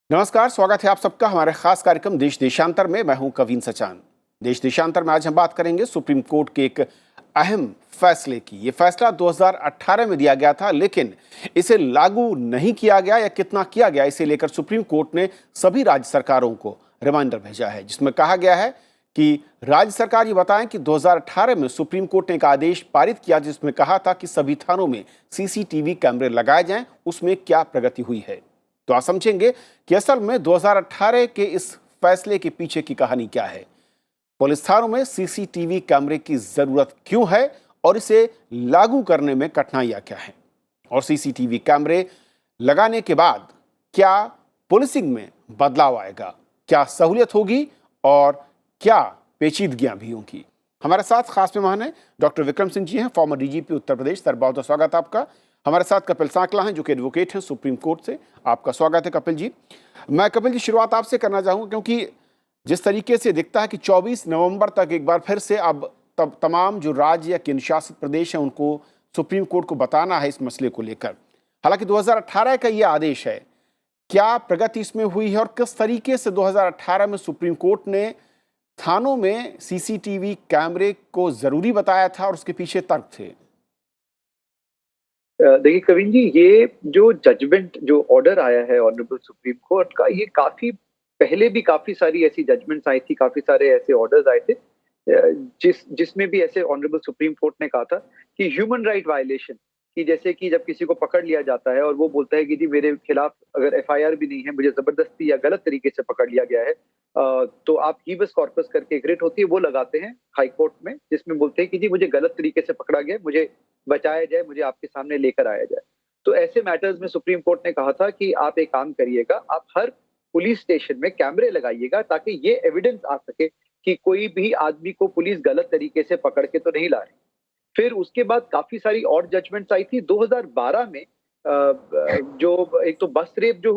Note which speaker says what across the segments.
Speaker 1: नमस्कार, स्वागत है आप सबका हमारे खास कार्यक्रम देश देशांतर में। मैं हूं कवीन सचान। देश देशांतर में आज हम बात करेंगे सुप्रीम कोर्ट के एक अहम फैसले की। ये फैसला 2018 में दिया गया था, लेकिन इसे लागू नहीं किया गया या कितना किया गया, इसे लेकर सुप्रीम कोर्ट ने सभी राज्य सरकारों को रिमाइंडर भेजा है, जिसमें कहा गया है कि राज्य सरकार ये बताएं कि 2018 में सुप्रीम कोर्ट ने एक आदेश पारित किया जिसमें कहा था कि सभी थानों में सीसीटीवी कैमरे लगाए जाएं। उसमें क्या प्रगति हुई है, तो आप समझेंगे कि असल में 2018 के इस फैसले के पीछे की कहानी क्या है, पुलिस थानों में सीसीटीवी कैमरे की जरूरत क्यों है और इसे लागू करने में कठिनाइयां क्या हैं, और सीसीटीवी कैमरे लगाने के बाद क्या पुलिसिंग में बदलाव आएगा, क्या सहूलियत होगी और क्या पेचीदगियां भी होंगी। हमारे साथ खास मेहमान हैं डॉक्टर विक्रम सिंह जी हैं, farmer DGP Uttar Pradesh. Sir, बहुत बहुत स्वागत है आपका। हमारे साथ कपिल सांकला हैं जो कि एडवोकेट हैं सुप्रीम कोर्ट से। आपका स्वागत है कपिल जी। मैं कपिल जी शुरुआत आपसे करना चाहूँगा, क्योंकि जिस तरीके से दिखता है कि 24 नवंबर तक एक बार फिर से अब तब तमाम जो राज्य या केंद्र शासित प्रदेश हैं उनको सुप्रीम कोर्ट को बताना है इस मसले को लेकर। हालांकि 2018 का ये आदेश है, क्या प्रगति इसमें हुई है और किस तरीके से 2018 में सुप्रीम कोर्ट ने थानों में सीसीटीवी कैमरे को जरूरी बताया था और उसके पीछे तर्क थे?
Speaker 2: देखिए कविन जी, ये जो जजमेंट जो ऑर्डर आया है ऑनरेबल सुप्रीम कोर्ट का, ये काफी पहले भी काफी सारी ऐसी जजमेंट्स आई थी, काफी सारे ऐसे ऑर्डर्स आए थे जिसमें भी ऐसे ऑनरेबल सुप्रीम कोर्ट ने कहा था कि ह्यूमन राइट वायलेशन कि जैसे कि जब किसी को पकड़ लिया जाता है और वो बोलता है कि जी मेरे खिलाफ अगर एफआईआर भी नहीं है, मुझे जबरदस्ती या गलत तरीके से पकड़ लिया गया है, तो आप हीबस कॉर्पस करके एक रिट होती है वो लगाते हैं हाई कोर्ट में, जिसमें बोलते हैं कि जी मुझे गलत तरीके से पकड़ा गया, मुझे बचाया जाए, मुझे आपके सामने लेकर आया जाए। तो ऐसे मैटर्स में सुप्रीम कोर्ट ने कहा था कि आप एक काम करिएगा, आप हर पुलिस स्टेशन में कैमरे लगाइएगा ताकि ये एविडेंस आ सके कि कोई भी आदमी को पुलिस गलत तरीके से पकड़ के तो नहीं ला रही। फिर उसके बाद काफी सारी और जजमेंट्स आई थी 2012 में। जो एक तो बस रेप जो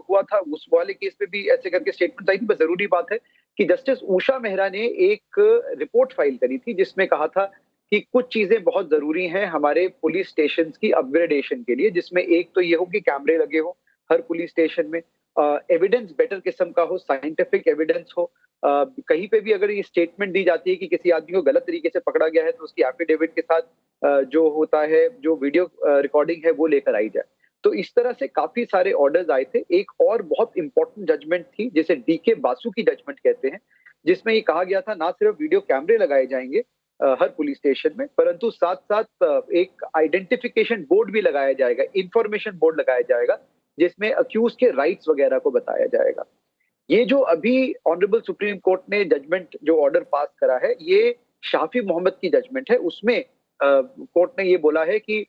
Speaker 2: हुआ था, उस वाले केस पे भी ऐसे करके स्टेटमेंट आई थी। बस जरूरी बात है कि जस्टिस उषा मेहरा ने एक रिपोर्ट फाइल करी थी जिसमें कहा था कि कुछ चीजें बहुत जरूरी हैं हमारे पुलिस स्टेशन की अपग्रेडेशन के लिए, जिसमें एक तो ये हो कि कैमरे लगे हो हर पुलिस स्टेशन में, एविडेंस बेटर किस्म का हो, साइंटिफिक एविडेंस हो। कहीं पे भी अगर ये स्टेटमेंट दी जाती है कि किसी आदमी को गलत तरीके से पकड़ा गया है तो उसकी एफिडेविट के साथ जो होता है, जो वीडियो रिकॉर्डिंग है वो लेकर आई जाए। तो इस तरह से काफी सारे ऑर्डर्स आए थे। एक और बहुत इंपॉर्टेंट जजमेंट थी जिसे डीके बासु की जजमेंट कहते हैं, जिसमें ये कहा गया था ना सिर्फ वीडियो कैमरे लगाए जाएंगे हर पुलिस स्टेशन में, परंतु साथ साथ एक आइडेंटिफिकेशन बोर्ड भी लगाया जाएगा, इंफॉर्मेशन बोर्ड लगाया जाएगा, जिसमें अक्यूज के राइट्स वगैरह को बताया जाएगा। ये जो अभी ऑनरेबल सुप्रीम कोर्ट ने जजमेंट जो ऑर्डर पास करा है, ये शाफी मोहम्मद की जजमेंट है। उसमें कोर्ट ने ये बोला है कि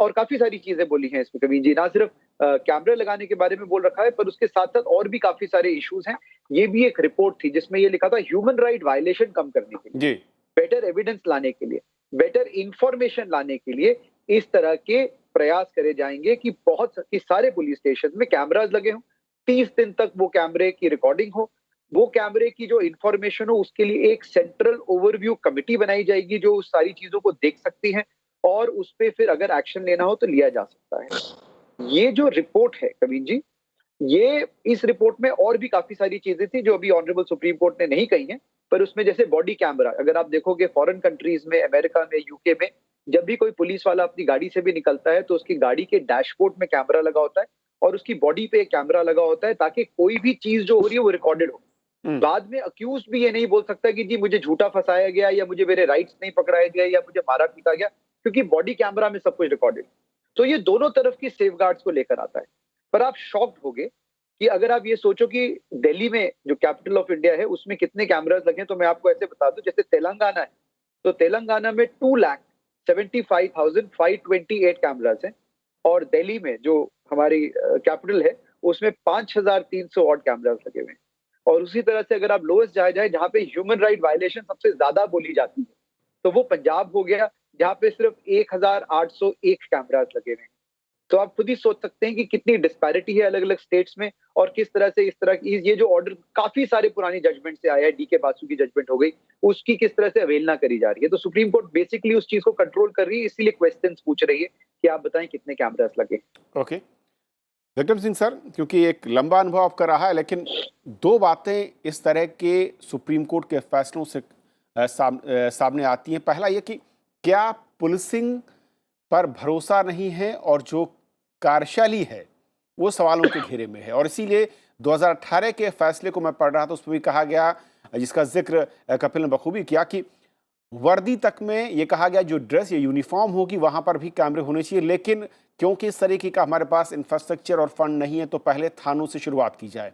Speaker 2: और काफी सारी चीजें बोली हैं इसमें कवीन जी, ना सिर्फ कैमरे लगाने के बारे में बोल रखा है, पर उसके साथ साथ और भी काफी सारे इश्यूज हैं। ये भी एक रिपोर्ट थी जिसमें ये लिखा था ह्यूमन राइट वायलेशन कम करने के लिए, बेटर एविडेंस लाने के लिए, बेटर इंफॉर्मेशन लाने के लिए इस तरह के प्रयास करे जाएंगे कि बहुत कि सारे पुलिस स्टेशन में कैमराज लगे हों, 30 दिन तक वो कैमरे की रिकॉर्डिंग हो, वो कैमरे की जो इंफॉर्मेशन हो उसके लिए एक सेंट्रल ओवरव्यू कमिटी बनाई जाएगी जो उस सारी चीजों को देख सकती है और उस पे फिर अगर एक्शन लेना हो तो लिया जा सकता है। ये जो रिपोर्ट है कवीन जी, ये इस रिपोर्ट में और भी काफी सारी चीजें थी जो अभी ऑनरेबल सुप्रीम कोर्ट ने नहीं कही हैं, पर उसमें जैसे बॉडी कैमरा, अगर आप देखोगे फॉरेन कंट्रीज में, अमेरिका में, यूके में, जब भी कोई पुलिस वाला अपनी गाड़ी से भी निकलता है तो उसकी गाड़ी के डैशबोर्ड में कैमरा लगा होता है और उसकी बॉडी पे एक कैमरा लगा होता है ताकि कोई भी चीज जो हो रही है वो रिकॉर्डेड हो। बाद में अक्यूज भी ये नहीं बोल सकता कि जी मुझे झूठा फंसाया गया या मुझे मेरे राइट्स नहीं पकड़ाए गए या मुझे मारा पीटा गया, क्योंकि बॉडी कैमरा में सब कुछ रिकॉर्डेड। तो ये दोनों तरफ की सेफगार्ड्स को लेकर आता है। पर आप शॉक्ड होगे कि अगर आप ये सोचो कि दिल्ली में जो कैपिटल ऑफ इंडिया है उसमें कितने कैमरास लगे हैं, तो मैं आपको ऐसे बता दूं, जैसे तेलंगाना है तो तेलंगाना में 2,75,528 कैमरास हैं, और दिल्ली में जो हमारी कैपिटल है उसमें 5,300 और कैमरास लगे हुए हैं। और उसी तरह से अगर आप लोएस्ट जाए जाए जहां पे ह्यूमन राइट वायलेशन सबसे ज्यादा बोली जाती है तो वो पंजाब हो गया, जहां पे सिर्फ 1,801 कैमरास लगे हुए हैं। तो आप खुद ही सोच सकते हैं कि कितनी डिस्पैरिटी है अलग अलग स्टेट्स में, और किस तरह से इस तरह की ये जो ऑर्डर काफी सारे पुरानी जजमेंट से आया है, डीके बासु की जजमेंट हो गई, उसकी किस तरह से अवेलना करी जा रही है। तो सुप्रीम कोर्ट बेसिकली उस चीज को कंट्रोल कर रही है, इसीलिए क्वेश्चंस पूछ रही है कि आप बताएं कितने कैमरास लगे।
Speaker 1: ओके। विक्रम सिंह सर, क्योंकि एक लंबा अनुभव आपका रहा है, लेकिन दो बातें इस तरह के सुप्रीम कोर्ट के फैसलों से सामने आती हैं। पहला ये कि क्या पुलिसिंग पर भरोसा नहीं है, और जो कार्यशैली है वो सवालों के घेरे में है। और इसीलिए 2018 के फैसले को मैं पढ़ रहा था, उसमें भी कहा गया, जिसका जिक्र कपिल ने बखूबी किया, कि वर्दी तक में ये कहा गया जो ड्रेस या यूनिफॉर्म होगी वहां पर भी कैमरे होने चाहिए, लेकिन क्योंकि इस तरीके का हमारे पास इंफ्रास्ट्रक्चर और फंड नहीं है तो पहले थानों से शुरुआत की जाए।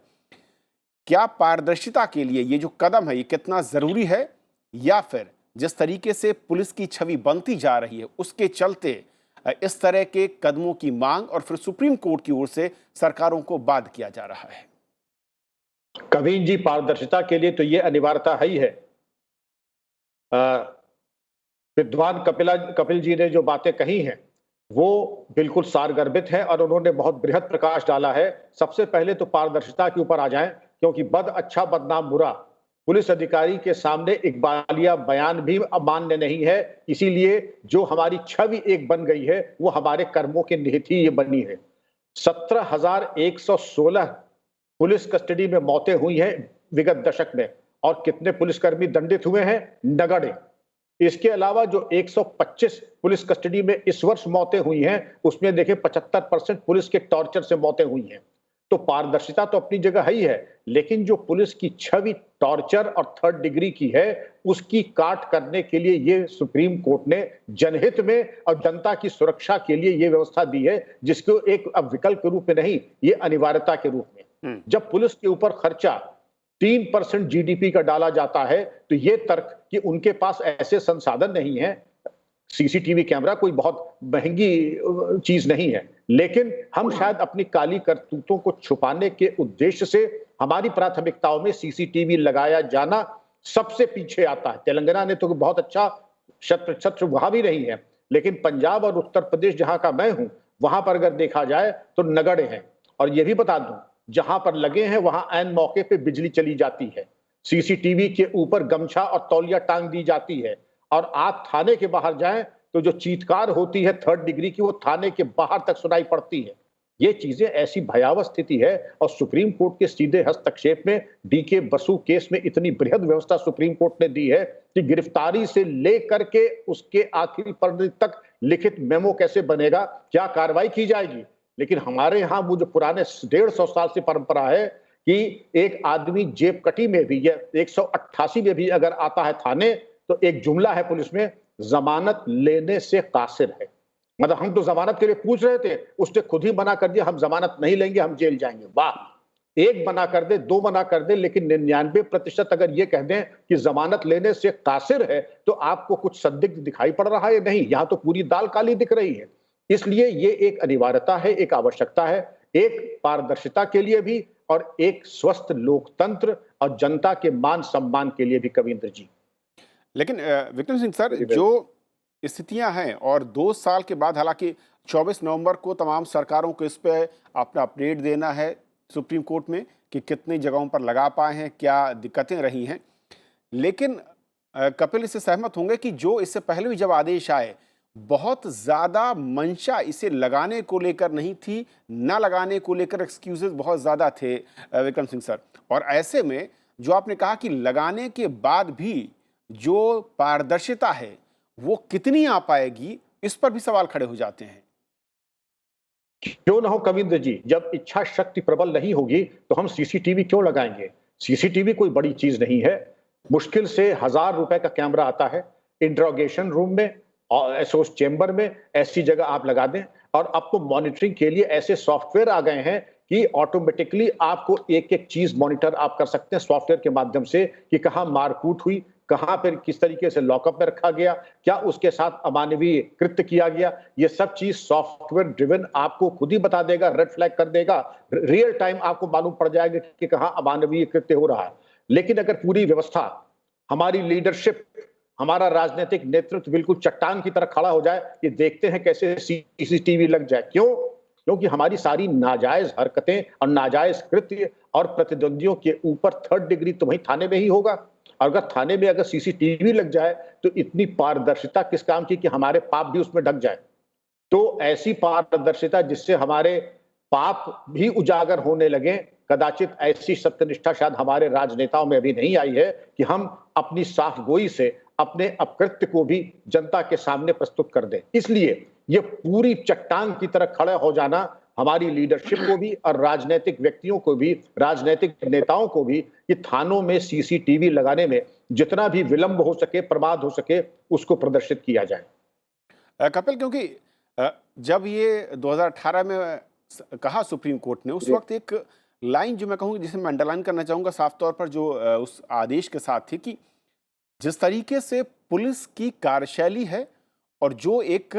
Speaker 1: क्या पारदर्शिता के लिए ये जो कदम है ये कितना जरूरी है, या फिर जिस तरीके से पुलिस की छवि बनती जा रही है उसके चलते इस तरह के कदमों की मांग और फिर सुप्रीम कोर्ट की ओर से सरकारों को बाध्य किया जा रहा है?
Speaker 3: कवीन जी, पारदर्शिता के लिए तो ये अनिवार्यता है ही है। विद्वान कपिल जी ने जो बातें कही हैं वो बिल्कुल सारगर्भित है और उन्होंने बहुत बृहद प्रकाश डाला है। सबसे पहले तो पारदर्शिता के ऊपर आ जाएं, क्योंकि बद अच्छा बदनाम बुरा, पुलिस अधिकारी के सामने इकबालिया बयान भी अमान्य नहीं है। इसीलिए जो हमारी छवि एक बन गई है वो हमारे कर्मों के निहित ही ये बनी है। 17,116 पुलिस कस्टडी में मौतें हुई हैं विगत दशक में, और कितने पुलिसकर्मी दंडित हुए हैं? नगण्य। इसके अलावा जो 125 पुलिस कस्टडी में इस वर्ष मौतें हुई हैं, उसमें देखें 75% पुलिस के टॉर्चर से मौतें हुई हैं। तो पारदर्शिता तो अपनी जगह ही है, लेकिन जो पुलिस की छवि टॉर्चर और थर्ड डिग्री की है उसकी काट करने के लिए ये सुप्रीम कोर्ट ने जनहित में और जनता की सुरक्षा के लिए ये व्यवस्था दी है, जिसको एक अब विकल्प के रूप में नहीं, ये अनिवार्यता के रूप में। जब पुलिस के ऊपर खर्चा 3% जीडीपी का डाला जाता है तो ये तर्क कि उनके पास ऐसे संसाधन नहीं है। सीसीटीवी कैमरा कोई बहुत महंगी चीज नहीं है, लेकिन हम शायद अपनी काली करतूतों को छुपाने के उद्देश्य से हमारी प्राथमिकताओं में सीसीटीवी लगाया जाना सबसे पीछे आता है। तेलंगाना ने तो बहुत अच्छा शत प्रतिशत वहां भी नहीं है, लेकिन पंजाब और उत्तर प्रदेश जहां का मैं हूं वहां पर अगर देखा जाए तो नगण्य है। और यह भी बता दूं, जहां पर लगे हैं वहां ऐन मौके पे बिजली चली जाती है, सीसीटीवी के ऊपर गमछा और तौलिया टांग दी जाती है, और आप थाने के बाहर जाएं तो जो चीत्कार होती है थर्ड डिग्री की वो थाने के बाहर तक सुनाई पड़ती है। ये चीजें ऐसी भयावह स्थिति है, और सुप्रीम कोर्ट के सीधे हस्तक्षेप में डीके बसु केस में इतनी बृहद व्यवस्था सुप्रीम कोर्ट ने दी है कि गिरफ्तारी से लेकर के उसके आखिरी परिणति तक लिखित मेमो कैसे बनेगा, क्या कार्रवाई की जाएगी। लेकिन हमारे यहाँ वो जो पुराने 150 साल से परंपरा है कि एक आदमी जेब कटी में भी या 188 में भी अगर आता है थाने तो एक जुमला है पुलिस में, जमानत लेने से कासिर है। मतलब हम तो जमानत के लिए पूछ रहे थे, उसने खुद ही मना कर दिया, हम जमानत नहीं लेंगे, हम जेल जाएंगे। वाह, एक मना कर दे, दो मना कर दे, लेकिन 99% अगर ये कह दें कि जमानत लेने से कासिर है तो आपको कुछ संदिग्ध दिखाई पड़ रहा है? नहीं, यहां तो पूरी दाल काली दिख रही है। इसलिए ये एक अनिवार्यता है, एक आवश्यकता है, एक पारदर्शिता के लिए भी और एक स्वस्थ लोकतंत्र और जनता के मान सम्मान के लिए भी कविंद्र जी।
Speaker 1: लेकिन विक्रम सिंह सर, जो स्थितियां हैं और 2 साल के बाद, हालांकि 24 नवंबर को तमाम सरकारों को इस पे अपना अपडेट देना है सुप्रीम कोर्ट में कि कितनी जगहों पर लगा पाए हैं, क्या दिक्कतें रही हैं, लेकिन कपिल इससे सहमत होंगे कि जो इससे पहले भी जब आदेश आए बहुत ज़्यादा मंशा इसे लगाने को लेकर नहीं थी, ना लगाने को लेकर एक्सक्यूजेस बहुत ज़्यादा थे विक्रम सिंह सर। और ऐसे में जो आपने कहा कि लगाने के बाद भी जो पारदर्शिता है वो कितनी आ पाएगी, इस पर भी सवाल खड़े हो जाते हैं।
Speaker 3: क्यों ना हो कविंद्र जी, जब इच्छा शक्ति प्रबल नहीं होगी तो हम सीसीटीवी क्यों लगाएंगे? सीसीटीवी कोई बड़ी चीज नहीं है, मुश्किल से 1000 रुपए का कैमरा आता है, इंट्रोगेशन रूम में और एसोस चेंबर में ऐसी जगह आप लगा दें। और अब तो मॉनिटरिंग के लिए ऐसे सॉफ्टवेयर आ गए हैं कि ऑटोमेटिकली आपको एक एक चीज मॉनिटर आप कर सकते हैं सॉफ्टवेयर के माध्यम से, कि कहां मारकूट हुई, कहां पर किस तरीके से लॉकअप में रखा गया, क्या उसके साथ अमानवीय कृत्य किया गया। ये सब चीज सॉफ्टवेयर ड्रिवन आपको खुद ही बता देगा, रेड फ्लैग कर देगा, रियल टाइम आपको मालूम पड़ जाएगा कि कहां अमानवीय कृत्य हो रहा है। लेकिन अगर पूरी व्यवस्था, हमारी लीडरशिप, हमारा राजनीतिक नेतृत्व बिल्कुल चट्टान की तरह खड़ा हो जाए कि देखते हैं कैसे सीसीटीवी लग जाए, क्यों? क्योंकि हमारी सारी नाजायज हरकतें और नाजायज कृत्य और प्रतिद्वंदियों के ऊपर थर्ड डिग्री तो वहीं थाने में ही होगा। और अगर थाने में अगर सीसीटीवी लग जाए तो इतनी पारदर्शिता किस काम की कि हमारे पाप भी उसमें ढक जाए। तो ऐसी पारदर्शिता जिससे हमारे पाप भी उजागर होने लगे। कदाचित ऐसी सत्यनिष्ठा शायद हमारे राजनेताओं में अभी नहीं आई है कि हम अपनी साफगोई से अपने अपकृत्य को भी जनता के सामने प्रस्तुत कर दें। इसलिए ये पूरी चट्टान की तरह खड़े हो जाना हमारी लीडरशिप को भी और राजनीतिक व्यक्तियों को भी, राजनीतिक नेताओं को भी, कि थानों में सीसीटीवी लगाने में जितना भी विलंब हो सके, प्रमाद हो सके, उसको प्रदर्शित किया जाए।
Speaker 1: कपिल, क्योंकि जब ये 2018 में कहा सुप्रीम कोर्ट ने, उस वक्त एक लाइन जो मैं कहूँगा, जिसे मैं अंडरलाइन करना चाहूँगा साफ तौर पर, जो उस आदेश के साथ थी कि जिस तरीके से पुलिस की कार्यशैली है और जो एक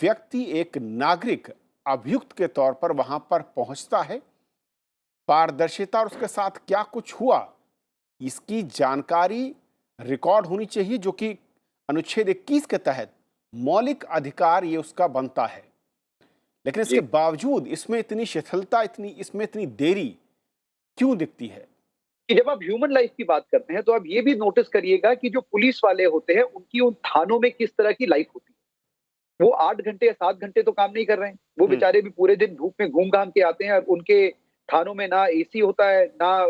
Speaker 1: व्यक्ति, एक नागरिक अभियुक्त के तौर पर वहां पर पहुंचता है, पारदर्शिता और उसके साथ क्या कुछ हुआ इसकी जानकारी रिकॉर्ड होनी चाहिए, जो कि अनुच्छेद 21 के तहत मौलिक अधिकार ये उसका बनता है। लेकिन इसके बावजूद इसमें इतनी शिथिलता, इसमें इतनी देरी क्यों दिखती है?
Speaker 2: कि जब आप ह्यूमन लाइफ की बात करते हैं तो आप ये भी नोटिस करिएगा कि जो पुलिस वाले होते हैं उनकी उन थानों में किस तरह की लाइफ होती है। वो 8 घंटे या 7 घंटे तो काम नहीं कर रहे हैं। वो बेचारे भी पूरे दिन धूप में घूम घाम के आते हैं और उनके थानों में ना एसी होता है, ना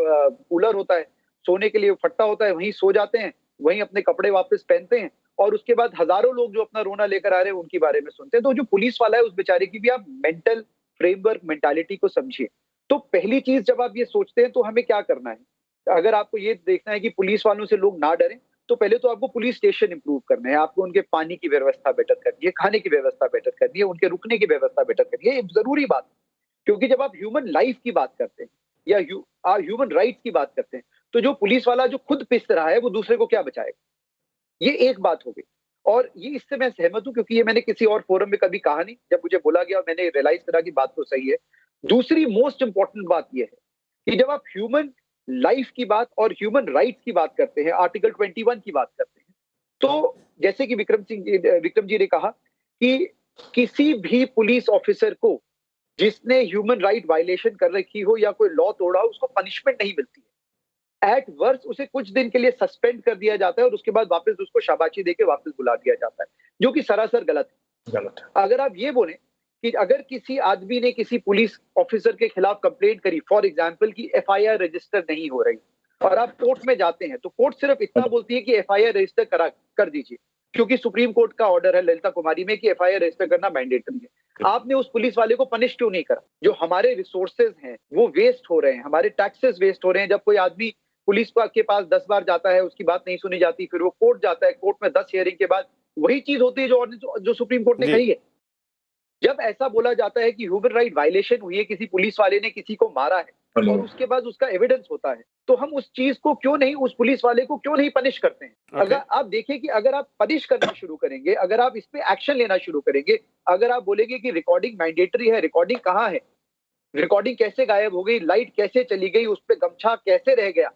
Speaker 2: कूलर होता है। सोने के लिए फट्टा होता है, वहीं सो जाते हैं, वहीं अपने कपड़े वापस पहनते हैं और उसके बाद हजारों लोग जो अपना रोना लेकर आ रहे हैं उनके बारे में सुनते हैं। तो जो पुलिस वाला है उस बेचारे की भी आप मेंटल फ्रेमवर्क, मेंटालिटी को समझिए। तो पहली चीज जब आप ये सोचते हैं तो हमें क्या करना है? अगर आपको ये देखना है कि पुलिस वालों से लोग ना डरें, तो पहले तो आपको पुलिस स्टेशन इंप्रूव करना है। आपको उनके पानी की व्यवस्था बेटर करनी है, खाने की व्यवस्था बेटर करनी है, उनके रुकने की व्यवस्था बेटर करनी है। ये जरूरी बात है, क्योंकि जब आप ह्यूमन लाइफ की बात करते हैं या ह्यूमन राइट्स की बात करते हैं, तो जो पुलिस वाला जो खुद पिस रहा है वो दूसरे को क्या बचाएगा? ये एक बात हो गई। और ये इससे मैं सहमत हूं, क्योंकि ये मैंने किसी और फोरम में कभी कहा नहीं। जब मुझे बोला गया मैंने रियलाइज करा कि बात तो सही है। दूसरी मोस्ट इंपॉर्टेंट बात यह है कि जब आप ह्यूमन लाइफ की बात और ह्यूमन राइट्स की बात करते हैं, आर्टिकल 21 की बात करते हैं, तो जैसे कि विक्रम जी ने कहा कि किसी भी पुलिस ऑफिसर को जिसने ह्यूमन राइट वायलेशन कर रखी हो या कोई लॉ तोड़ा हो, उसको पनिशमेंट नहीं मिलती है। एट वर्स्ट उसे कुछ दिन के लिए सस्पेंड कर दिया जाता है और उसके बाद वापस उसको शाबाशी देके वापस बुला दिया जाता है, जो कि सरासर गलत है। अगर आप ये बोले कि अगर किसी आदमी ने किसी पुलिस ऑफिसर के खिलाफ कंप्लेंट करी, फॉर एग्जांपल कि एफआईआर रजिस्टर नहीं हो रही, और आप कोर्ट में जाते हैं, तो कोर्ट सिर्फ इतना बोलती है कि एफआईआर रजिस्टर कर दीजिए, क्योंकि सुप्रीम कोर्ट का ऑर्डर है ललिता कुमारी में कि एफआईआर रजिस्टर करना मैंडेटरी है। आपने उस पुलिस वाले को पनिश क्यों नहीं करा? जो हमारे रिसोर्सेज हैं वो वेस्ट हो रहे हैं, हमारे टैक्सेस वेस्ट हो रहे हैं। जब कोई आदमी पुलिस के पास 10 बार जाता है, उसकी बात नहीं सुनी जाती, फिर वो कोर्ट जाता है, कोर्ट में 10 हियरिंग के बाद वही चीज होती है जो सुप्रीम कोर्ट ने कही है। जब ऐसा बोला जाता है कि ह्यूमन राइट वायलेशन हुई है, किसी पुलिस वाले ने किसी को मारा है, और उसके बाद उसका एविडेंस होता है, तो हम उस चीज को क्यों नहीं, उस पुलिस वाले को क्यों नहीं पनिश करते हैं? अगर आप देखिए कि अगर आप पनिश करना शुरू करेंगे, अगर आप इस पे एक्शन लेना शुरू करेंगे, अगर आप बोलेंगे कि रिकॉर्डिंग मैंडेटरी है, रिकॉर्डिंग कहाँ है, रिकॉर्डिंग कैसे गायब हो गई, लाइट कैसे चली गई, उस पर गमछा कैसे रह गया,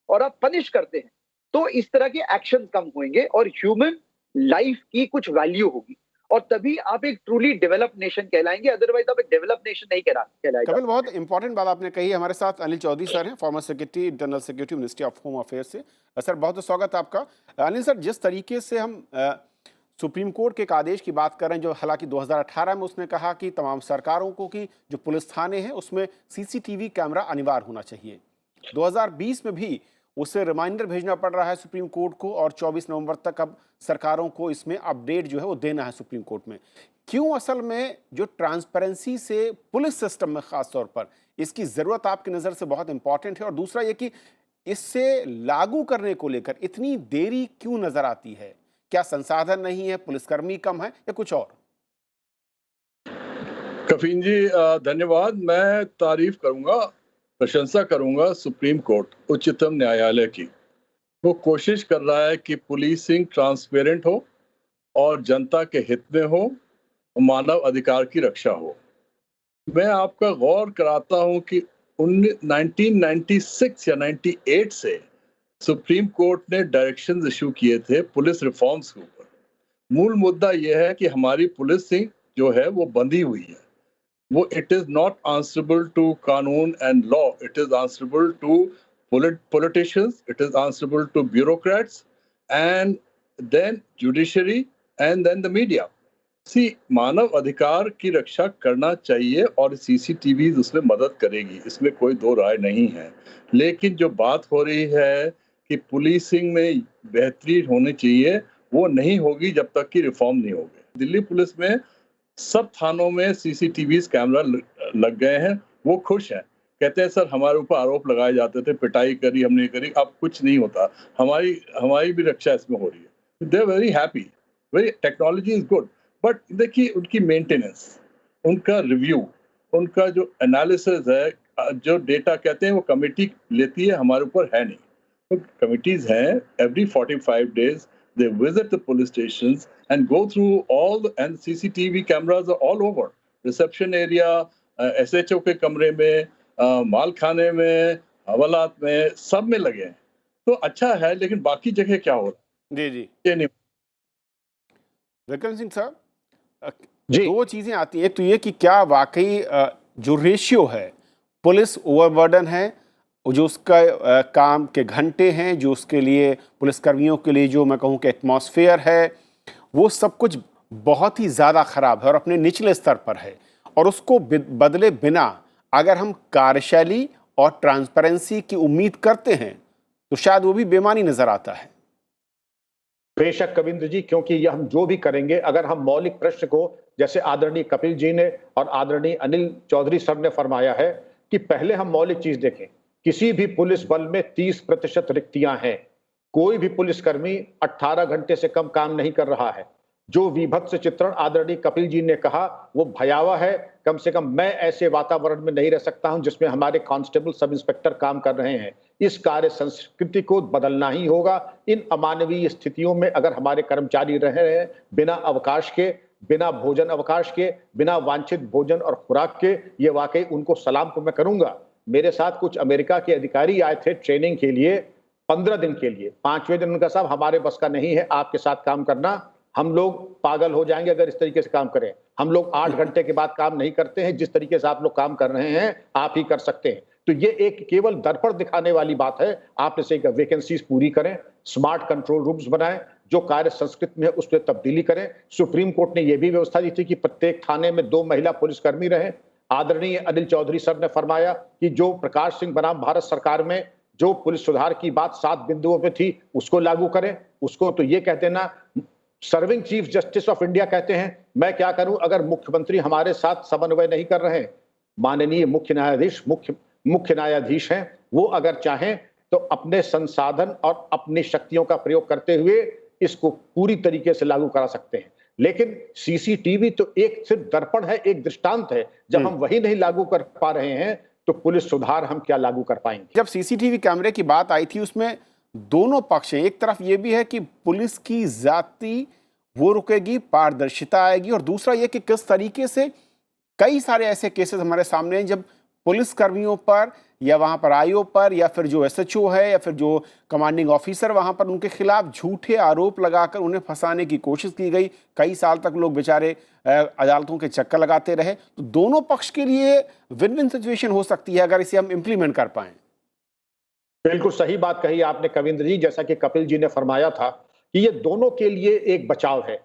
Speaker 2: और आप पनिश करते हैं, तो इस तरह के एक्शन कम होंगे और ह्यूमन लाइफ की कुछ वैल्यू होगी, और तभी आप एक ट्रूली डेवलप नेशन कहलाएंगे। अदरवाइज आप एक डेवलप नेशन नहीं कहलाएगा।
Speaker 1: कपिल, बहुत इंपॉर्टेंट बात आपने कही। हमारे साथ अनिल चौधरी सर हैं, former secretary internal secretary ministry of home affairs से। सर, बहुत बहुत स्वागत है आपका। अनिल सर, जिस तरीके से हम सुप्रीम कोर्ट के एक आदेश की बात कर रहे हैं, जो हालांकि 2018 में उसने कहा कि तमाम सरकारों को कि जो पुलिस थाने हैं उसमें सीसीटीवी कैमरा अनिवार्य होना चाहिए। 2020 में भी उसे रिमाइंडर भेजना पड़ रहा है सुप्रीम कोर्ट को, और 24 नवंबर तक अब सरकारों को इसमें अपडेट जो है वो देना है सुप्रीम कोर्ट में। क्यों असल में जो ट्रांसपेरेंसी से पुलिस सिस्टम में खास तौर पर इसकी ज़रूरत आपकी नज़र से बहुत इंपॉर्टेंट है, और दूसरा ये कि इससे लागू करने को लेकर इतनी देरी क्यों नज़र आती है? क्या संसाधन नहीं है, पुलिसकर्मी कम है, या कुछ और?
Speaker 4: कफीन जी, धन्यवाद। मैं तारीफ करूंगा, प्रशंसा करूंगा सुप्रीम कोर्ट, उच्चतम न्यायालय की। वो कोशिश कर रहा है कि पुलिसिंग ट्रांसपेरेंट हो और जनता के हित में हो, मानव अधिकार की रक्षा हो। मैं आपका गौर कराता हूं कि 1996 या 98 से सुप्रीम कोर्ट ने डायरेक्शंस इशू किए थे पुलिस रिफॉर्म्स के ऊपर। मूल मुद्दा यह है कि हमारी पुलिसिंग जो है वो बंधी हुई है। वो it is not answerable to कानून and law, it is answerable to politicians, it is answerable to bureaucrats, and then judiciary, and then the media. मानव अधिकार की रक्षा करना चाहिए और सीसीटीवी उसमें मदद करेगी, इसमें कोई दो राय नहीं है। लेकिन जो बात हो रही है कि पुलिसिंग में बेहतरी होनी चाहिए, वो नहीं होगी जब तक कि रिफॉर्म नहीं होगे। दिल्ली पुलिस में सब थानों में सीसीटीवी कैमरा लग गए हैं, वो खुश हैं। कहते हैं सर हमारे ऊपर आरोप लगाए जाते थे, पिटाई करी हमने करी, अब कुछ नहीं होता, हमारी हमारी भी रक्षा इसमें हो रही है। They are very happy, very technology is good, but देखिए उनकी मेंटेनेंस, उनका रिव्यू, उनका जो एनालिसिस है, जो डेटा कहते हैं वो कमेटी लेती है, हमारे ऊपर है नहीं। तो कमिटीज हैं, every 45 days they visit the police stations and go through and CCTV cameras are all over reception area, SHO के कमरे में, माल खाने में, हवालात में, सब में लगे हैं। तो अच्छा है, लेकिन बाकी जगह क्या हो रहा
Speaker 1: जी जी
Speaker 4: है ये नहीं।
Speaker 1: विक्रम सिंह साहब,
Speaker 3: जी।
Speaker 1: दो चीजें आती हैं। एक तो ये कि क्या वाकई जो रेशियो है, पुलिस ओवरबर्डन है, जो उसका काम के घंटे हैं, जो उसके लिए पुलिसकर्मियों के लिए जो मैं कहूँ कि एटमॉस्फेयर है, वो सब कुछ बहुत ही ज़्यादा ख़राब है और अपने निचले स्तर पर है। और उसको बदले बिना अगर हम कार्यशैली और ट्रांसपेरेंसी की उम्मीद करते हैं तो शायद वो भी बेमानी नज़र आता है।
Speaker 3: बेशक कविंद्र जी, क्योंकि ये हम जो भी करेंगे, अगर हम मौलिक प्रश्न को, जैसे आदरणीय कपिल जी ने और आदरणीय अनिल चौधरी सर ने फरमाया है कि पहले हम मौलिक चीज देखें। किसी भी पुलिस बल में 30% रिक्तियां हैं। कोई भी पुलिसकर्मी 18 घंटे से कम काम नहीं कर रहा है। जो विभत्स चित्रण आदरणीय कपिल जी ने कहा वो भयावह है। कम से कम मैं ऐसे वातावरण में नहीं रह सकता हूं जिसमें हमारे कांस्टेबल, सब इंस्पेक्टर काम कर रहे हैं। इस कार्य संस्कृति को बदलना ही होगा। इन अमानवीय स्थितियों में अगर हमारे कर्मचारी रह रहे हैं बिना अवकाश के, बिना भोजन अवकाश के, बिना वांछित भोजन और खुराक के, ये वाकई उनको सलाम को मैं करूंगा। मेरे साथ कुछ अमेरिका के अधिकारी आए थे ट्रेनिंग के लिए 15 दिन के लिए। 5वें दिन उनका, साहब हमारे बस का नहीं है आपके साथ काम करना, हम लोग पागल हो जाएंगे अगर इस तरीके से काम करें। हम लोग 8 घंटे के बाद काम नहीं करते हैं, जिस तरीके से आप लोग काम कर रहे हैं आप ही कर सकते हैं। तो ये एक केवल दर्पण दिखाने वाली बात है। आप जैसे वैकेंसीज पूरी करें, स्मार्ट कंट्रोल रूम्स बनाएं, जो कार्य संस्कृति में उसमें तब्दीली करें। सुप्रीम कोर्ट ने यह भी व्यवस्था दी थी कि प्रत्येक थाने में 2 महिला पुलिसकर्मी रहें। आदरणीय अनिल चौधरी सर ने फरमाया कि जो प्रकाश सिंह बनाम भारत सरकार में जो पुलिस सुधार की बात 7 बिंदुओं पे थी उसको लागू करें। उसको तो ये कहते हैं ना, serving chief justice of India कहते हैं। मैं क्या करूं अगर मुख्यमंत्री हमारे साथ समन्वय नहीं कर रहे हैं। माननीय मुख्य न्यायाधीश हैं, वो अगर चाहें तो अपने संसाधन और अपनी शक्तियों का प्रयोग करते हुए इसको पूरी तरीके से लागू करा सकते हैं। लेकिन सीसीटीवी तो एक सिर्फ दर्पण है, एक दृष्टांत है। जब हम वही नहीं लागू कर पा रहे हैं तो पुलिस सुधार हम क्या लागू कर पाएंगे।
Speaker 1: जब सीसीटीवी कैमरे की बात आई थी उसमें दोनों पक्ष हैं। एक तरफ ये भी है कि पुलिस की जाति वो रुकेगी, पारदर्शिता आएगी, और दूसरा ये कि किस तरीके से कई सारे ऐसे केसेस हमारे सामने हैं जब पुलिस कर्मियों पर या वहां पर आईओ पर या फिर जो एसएचओ है या फिर जो कमांडिंग ऑफिसर वहां पर, उनके खिलाफ झूठे आरोप लगाकर उन्हें फंसाने की कोशिश की गई। कई साल तक लोग बेचारे अदालतों के चक्कर लगाते रहे। तो दोनों पक्ष के लिए विन विन सिचुएशन हो सकती है अगर इसे हम इंप्लीमेंट कर पाएं।
Speaker 3: बिल्कुल सही बात कही आपने कविंद्र जी। जैसा कि कपिल जी ने फरमाया था कि ये दोनों के लिए एक बचाव है,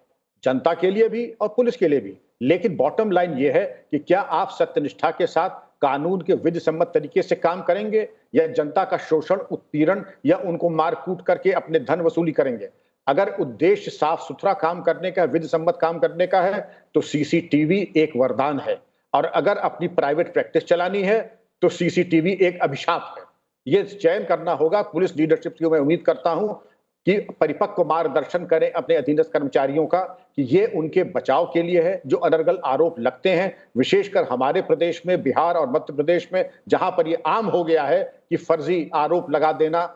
Speaker 3: जनता के लिए भी और पुलिस के लिए भी। लेकिन बॉटम लाइन ये है कि क्या आप सत्यनिष्ठा के साथ कानून के विधि सम्मत तरीके से काम करेंगे या जनता का शोषण, उत्पीड़न या उनको मार कूट करके अपने धन वसूली करेंगे। अगर उद्देश्य साफ सुथरा काम करने का, विधि सम्मत काम करने का है तो सीसीटीवी एक वरदान है, और अगर अपनी प्राइवेट प्रैक्टिस चलानी है तो सीसीटीवी एक अभिशाप है। ये चयन करना होगा। पुलिस लीडरशिप की मैं उम्मीद करता हूं कि परिपक्व मार्गदर्शन करें अपने अधीनस्थ कर्मचारियों का कि ये उनके बचाव के लिए है। जो अनर्गल आरोप लगते हैं, विशेषकर हमारे प्रदेश में, बिहार और मध्य प्रदेश में, जहां पर ये आम हो गया है कि फर्जी आरोप लगा देना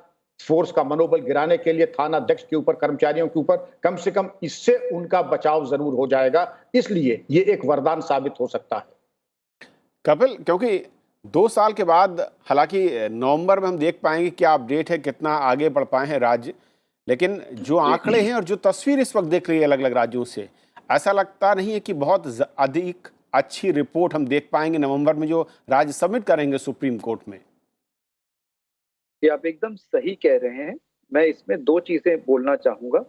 Speaker 3: फोर्स का मनोबल गिराने के लिए थाना अध्यक्ष के ऊपर, कर्मचारियों के ऊपर, कम से कम इससे उनका बचाव जरूर हो जाएगा। इसलिए ये एक वरदान साबित हो सकता है।
Speaker 1: कपिल, क्योंकि 2 साल के बाद, हालांकि नवंबर में हम देख पाएंगे क्या अपडेट है, कितना आगे बढ़ पाए हैं राज्य, लेकिन जो आंकड़े हैं और जो तस्वीर इस वक्त देख रही है अलग अलग राज्यों से, ऐसा लगता नहीं है कि बहुत अधिक अच्छी रिपोर्ट हम देख पाएंगे नवंबर में जो राज्य सबमिट करेंगे सुप्रीम कोर्ट में।
Speaker 2: ये आप एकदम सही कह रहे हैं। मैं इसमें 2 चीजें बोलना चाहूंगा।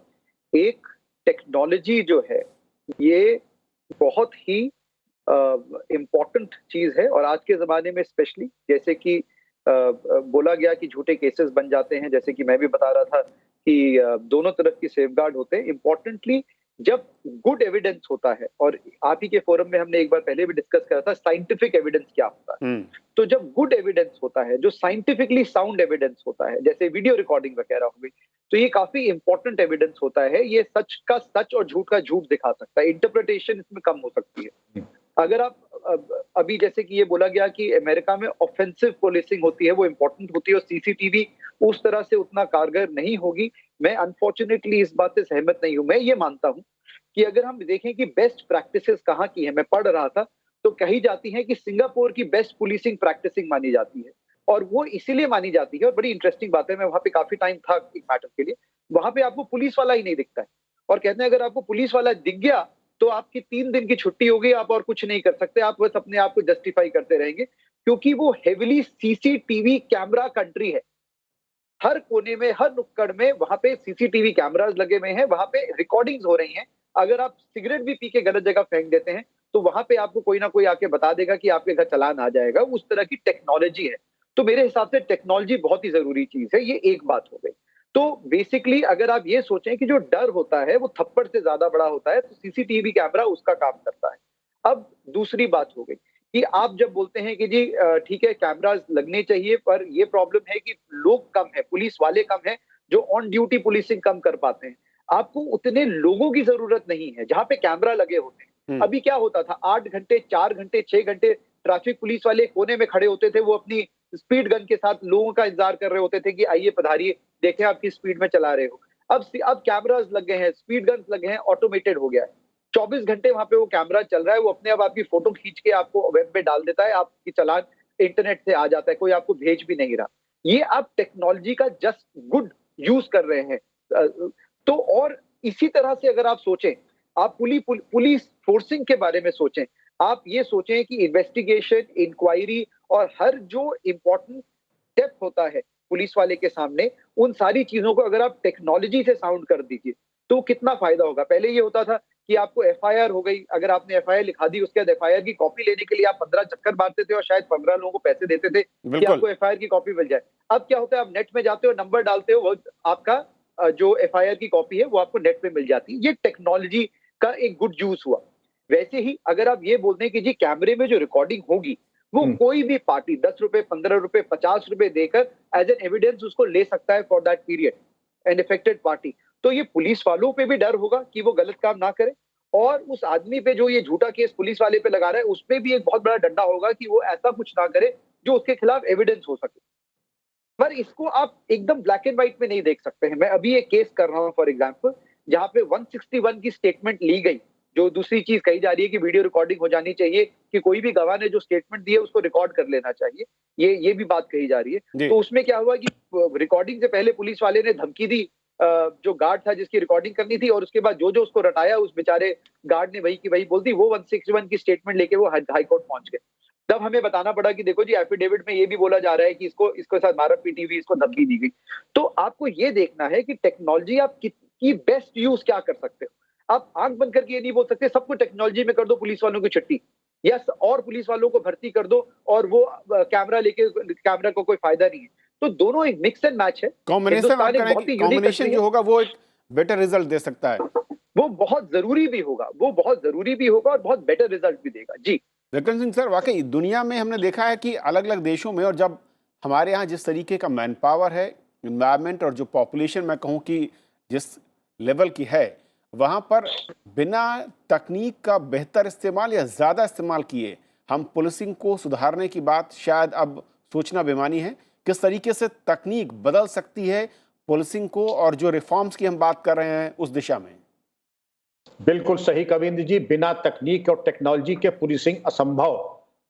Speaker 2: एक, टेक्नोलॉजी जो है ये बहुत ही इम्पोर्टेंट चीज है। और आज के जमाने में स्पेशली, जैसे कि बोला गया कि झूठे केसेस बन जाते हैं, जैसे कि मैं भी बता रहा था कि दोनों तरफ की सेफगार्ड होते हैं। इम्पोर्टेंटली जब गुड एविडेंस होता है, और आप ही के फोरम में हमने एक बार पहले भी डिस्कस करा था साइंटिफिक एविडेंस क्या होता है। तो जब गुड एविडेंस होता है, जो साइंटिफिकली साउंड एविडेंस होता है, जैसे वीडियो रिकॉर्डिंग वगैरह हो गई, तो ये काफी इंपॉर्टेंट एविडेंस होता है। ये सच का सच और झूठ का झूठ दिखा सकता है। इंटरप्रिटेशन इसमें कम हो सकती है। अगर आप अभी जैसे कि ये बोला गया कि अमेरिका में ऑफेंसिव पुलिसिंग होती है, वो इंपॉर्टेंट होती है, और सीसीटीवी उस तरह से उतना कारगर नहीं होगी। मैं अनफॉर्चुनेटली इस बात से सहमत नहीं हूं। मैं ये मानता हूं कि अगर हम देखें कि बेस्ट प्रैक्टिसेस कहाँ की है, मैं पढ़ रहा था तो कही जाती है कि सिंगापुर की बेस्ट पुलिसिंग प्रैक्टिसिंग मानी जाती है। और वो इसीलिए मानी जाती है, और बड़ी इंटरेस्टिंग बात है, मैं वहां पे काफी टाइम था एक मैटर के लिए, वहां पे आपको पुलिस वाला ही नहीं दिखता है। और कहते हैं अगर आपको पुलिस वाला दिख गया तो आपकी 3 दिन की छुट्टी होगी, आप और कुछ नहीं कर सकते, आप बस अपने आप को जस्टिफाई करते रहेंगे, क्योंकि वो हेविली सीसीटीवी कैमरा कंट्री है। हर कोने में, हर नुक्कड़ में वहां पे सीसीटीवी कैमरास लगे हुए हैं, वहां पे रिकॉर्डिंग्स हो रही हैं। अगर आप सिगरेट भी पी के गलत जगह फेंक देते हैं तो वहां पे आपको कोई ना कोई आके बता देगा कि आपके घर चालान आ जाएगा। उस तरह की टेक्नोलॉजी है। तो मेरे हिसाब से टेक्नोलॉजी बहुत ही जरूरी चीज है। ये एक बात हो गई। तो बेसिकली अगर आप ये सोचें कि जो डर होता है वो थप्पड़ से ज्यादा बड़ा होता है, तो सीसीटीवी कैमरा उसका काम करता है। अब दूसरी बात हो गई कि आप जब बोलते हैं कि जी ठीक है कैमरास लगने चाहिए, पर ये प्रॉब्लम है कि लोग कम है, पुलिस वाले कम है, जो ऑन ड्यूटी पुलिसिंग कम कर पाते हैं। आपको उतने लोगों की जरूरत नहीं है जहां पे कैमरा लगे होते हैं। अभी क्या होता था, 8 घंटे, 4 घंटे, 6 घंटे ट्रैफिक पुलिस वाले कोने में खड़े होते थे, वो अपनी स्पीड गन के साथ लोगों का इंतजार कर रहे होते थे कि आइए पधारिए, देखें आप किस स्पीड में चला रहे हो। अब कैमरास लग गए हैं, स्पीड गन्स लगे हैं, ऑटोमेटेड हो गया है। 24 घंटे वहां पे वो कैमरा चल रहा है, वो अपने आप आपकी फोटो खींच के आपको वेब पे डाल देता है, आपकी चालान इंटरनेट से आ जाता है, कोई आपको भेज भी नहीं रहा। ये आप टेक्नोलॉजी का जस्ट गुड यूज कर रहे हैं। तो और इसी तरह से अगर आप सोचें, आप पुलिस फोर्सिंग के बारे में सोचें, आप ये सोचें कि इन्वेस्टिगेशन, इंक्वायरी और हर जो इंपॉर्टेंट स्टेप होता है पुलिस वाले के सामने, उन सारी चीजों को अगर आप टेक्नोलॉजी से साउंड कर दीजिए तो कितना फायदा होगा। पहले ये होता था कि आपको एफआईआर हो गई, अगर आपने एफआईआर लिखा दी, उसके बाद एफआईआर की कॉपी लेने के लिए आप 15 चक्कर मारते थे और शायद 15 लोगों को पैसे देते थे कि आपको एफआईआर की कॉपी मिल जाए। अब क्या होता है, आप नेट में जाते हो, नंबर डालते हो, वो आपका जो एफआईआर की कॉपी है वो आपको नेट पे मिल जाती है। ये टेक्नोलॉजी का एक गुड यूज हुआ। वैसे ही अगर आप ये बोलते हैं कि जी कैमरे में जो रिकॉर्डिंग होगी वो कोई भी पार्टी 10 रुपए, 15 रुपए, 50 रुपए देकर एज एन एविडेंस उसको ले सकता है for that period, an affected party. तो ये पुलिस वालों पे भी डर होगा कि वो गलत काम ना करे, और उस आदमी पे जो ये झूठा केस पुलिस वाले पे लगा रहा है उसपे भी एक बहुत बड़ा डंडा होगा कि वो ऐसा कुछ ना करे जो उसके खिलाफ एविडेंस हो सके। पर इसको आप एकदम ब्लैक एंड व्हाइट में नहीं देख सकते हैं। मैं अभी एक केस कर रहा हूं फॉर एग्जांपल, जहां पे 161 की स्टेटमेंट ली गई। जो दूसरी चीज कही जा रही है कि वीडियो रिकॉर्डिंग हो जानी चाहिए, कि कोई भी गवाह ने जो स्टेटमेंट दी है उसको रिकॉर्ड कर लेना चाहिए, ये भी बात कही जा रही है। तो उसमें क्या हुआ कि रिकॉर्डिंग से पहले पुलिस वाले ने धमकी दी जो गार्ड था जिसकी रिकॉर्डिंग करनी थी, और उसके बाद जो जो उसको रटाया उस बेचारे गार्ड ने वही की वही बोल दी। वो 161 की स्टेटमेंट लेके वो हाई कोर्ट पहुंच गए। तब हमें बताना पड़ा कि देखो जी एफिडेविट में ये भी बोला जा रहा है कि इसको साथ मारा पीटी हुई, इसको धमकी दी गई। तो आपको ये देखना है कि टेक्नोलॉजी आप की बेस्ट यूज क्या कर सकते हो। आप आंख बंद करके ये नहीं बोल सकते सबको टेक्नोलॉजी में कर दो पुलिस वालों की छुट्टी, या और पुलिस वालों को भर्ती कर दो और वो कैमरा लेके कैमरा को कोई फायदा नहीं है। तो दोनों एक मिक्स एंड मैच है।
Speaker 1: कॉम्बिनेशन जो होगा वो एक बेटर रिजल्ट दे सकता है।
Speaker 2: वो बहुत जरूरी भी होगा, और बहुत बेटर रिजल्ट भी देगा। जी
Speaker 1: विक्रम सिंह सर, वाकई दुनिया में हमने देखा है कि अलग अलग देशों में, और जब हमारे यहाँ जिस तरीके का मैन पावर है, इन्वायरमेंट और जो पॉपुलेशन मैं कहूँ कि जिस लेवल की है, वहाँ पर बिना तकनीक का बेहतर इस्तेमाल या ज़्यादा इस्तेमाल किए हम पुलिसिंग को सुधारने की बात शायद अब सोचना बेमानी है। किस तरीके से तकनीक बदल सकती है पुलिसिंग को, और जो रिफॉर्म्स की हम बात कर रहे हैं उस दिशा में?
Speaker 3: बिल्कुल सही कविंद्र जी, बिना तकनीक और टेक्नोलॉजी के पुलिसिंग असंभव।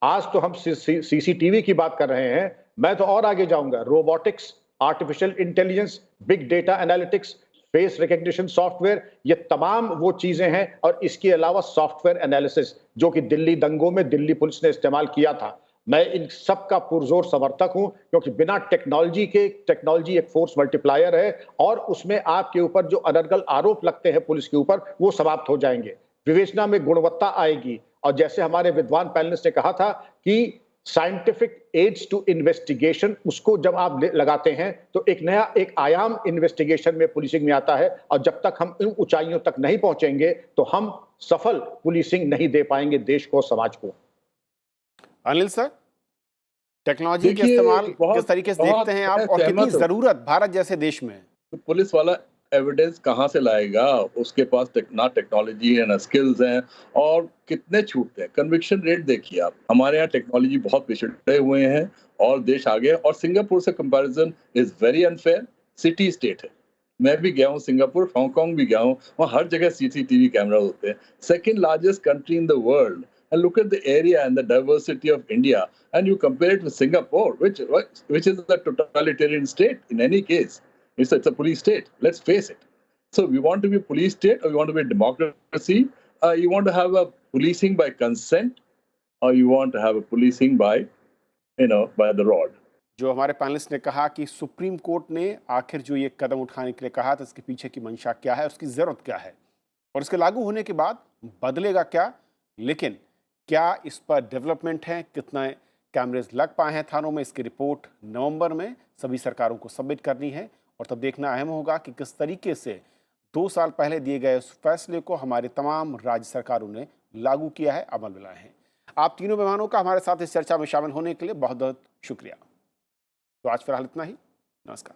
Speaker 3: आज तो हम सीसीटीवी की बात कर रहे हैं, मैं तो और आगे जाऊंगा। Robotics, artificial intelligence, big data analytics, face recognition software, ये तमाम वो चीजें हैं। और इसके अलावा सॉफ्टवेयर एनालिसिस, जो कि दिल्ली दंगों में दिल्ली पुलिस ने इस्तेमाल किया था। मैं इन सब का पुरजोर समर्थक हूं, क्योंकि बिना टेक्नोलॉजी एक फोर्स मल्टीप्लायर है, और उसमें आपके ऊपर जो अनर्गल आरोप लगते हैं पुलिस के ऊपर, वो समाप्त हो जाएंगे। विवेचना में गुणवत्ता आएगी। और जैसे हमारे विद्वान पैनलिस्ट ने कहा था कि साइंटिफिक एड्स टू इन्वेस्टिगेशन, उसको जब आप लगाते हैं तो एक आयाम इन्वेस्टिगेशन में, पुलिसिंग में आता है। और जब तक हम इन ऊंचाइयों तक नहीं पहुंचेंगे तो हम सफल पुलिसिंग नहीं दे पाएंगे देश को, समाज को।
Speaker 1: अनिल सर, टेक्नोलॉजी के इस्तेमाल किस तरीके से देखते हैं आप, और कितनी जरूरत भारत जैसे देश में?
Speaker 4: तो पुलिस वाला एविडेंस कहाँ से लाएगा? उसके पास ना टेक्नोलॉजी है, ना स्किल्स हैं, और कितने छूटते हैं। कन्विक्शन रेट देखिए आप, हमारे यहाँ टेक्नोलॉजी बहुत पिछड़े हुए हैं और देश आगे। और सिंगापुर से comparison is very unfair. City state है, मैं भी गया हूँ सिंगापुर, हांगकांग भी गया हूँ, वहाँ हर जगह सीसीटीवी कैमरा होते हैं। Second largest country in the world, and look at the area and the diversity of India, and you compare it with Singapore, which is a totalitarian state. In any case, it's a police state. Let's face it. So we want to be a police state, or we want to be a democracy. You want to have a policing by consent, or you want to have a policing by, by the rod.
Speaker 1: जो हमारे panelist ने कहा कि supreme court ने आखिर जो ये कदम उठाने के लिए कहा था, इसके पीछे की मंशा क्या है, उसकी जरूरत क्या है, और इसके लागू होने के बाद बदलेगा क्या। लेकिन क्या इस पर डेवलपमेंट है, कितने कैमरेज लग पाए हैं थानों में, इसकी रिपोर्ट नवंबर में सभी सरकारों को सबमिट करनी है। और तब देखना अहम होगा कि किस तरीके से 2 साल पहले दिए गए उस फैसले को हमारे तमाम राज्य सरकारों ने लागू किया है, अमल में लाए हैं। आप तीनों मेहमानों का हमारे साथ इस चर्चा में शामिल होने के लिए बहुत बहुत शुक्रिया। तो आज फिलहाल इतना ही। नमस्कार।